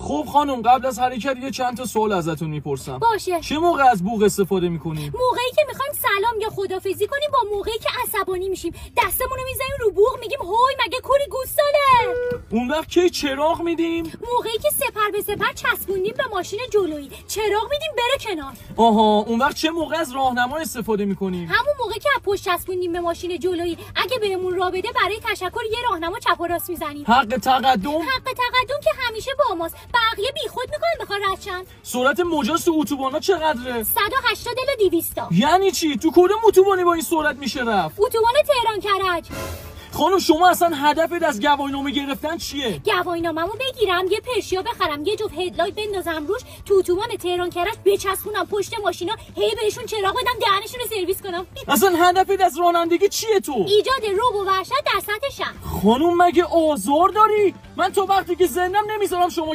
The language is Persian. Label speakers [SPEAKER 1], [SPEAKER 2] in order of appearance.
[SPEAKER 1] خب خانم قبل از حرکت یه چند تا سوال ازتون میپرسم.
[SPEAKER 2] باشه.
[SPEAKER 1] چه موقع از بوق استفاده میکنیم؟
[SPEAKER 2] موقعی که میخوایم سلام یا خدافظی کنیم، با موقعی که عصبانی میشیم دستمون رو میزنیم رو بوق میگیم هوی مگه کوری گوساله.
[SPEAKER 1] اون وقت کی چراغ میدیم؟
[SPEAKER 2] موقعی که سپر به سپر چسبوندیم به ماشین جلویی چراغ میدیم بره کنار.
[SPEAKER 1] آها. اون وقت چه موقع از راهنما استفاده میکنیم؟
[SPEAKER 2] همون موقع که از پشت چسبوندیم به ماشین جلویی اگه بهمون راه بده برای تشکر یه راهنما چپ و راست میزنیم.
[SPEAKER 1] حق تقدم
[SPEAKER 2] که همیشه با ماست، بقیه بیخود میکنن بخواد رد شن.
[SPEAKER 1] سرعت مجاز تو اتوبانا چقدره؟
[SPEAKER 2] 180 الی 200.
[SPEAKER 1] یعنی چی؟ تو کدوم اتوبانی با این سرعت میشه رفت؟
[SPEAKER 2] اتوبان تهران کرج.
[SPEAKER 1] خانم شما اصلا هدفت از گواهینامه گرفتن چیه؟
[SPEAKER 2] گواهینامه‌مو بگیرم، یه پرشیا بخرم، یه جفت هدلایت بندازم روش، تو اتوبان تهران کرج بچسبونم پشت ماشینا، هی بهشون چراغ بدم دهنشون رو سرویس کنم.
[SPEAKER 1] اصلا هدفت از رانندگی چیه تو؟
[SPEAKER 2] ایجاد رعب و وحشت در سطح شهر.
[SPEAKER 1] خانم مگه آزار داری؟ من تا وقتی که زندم نمیذارم شما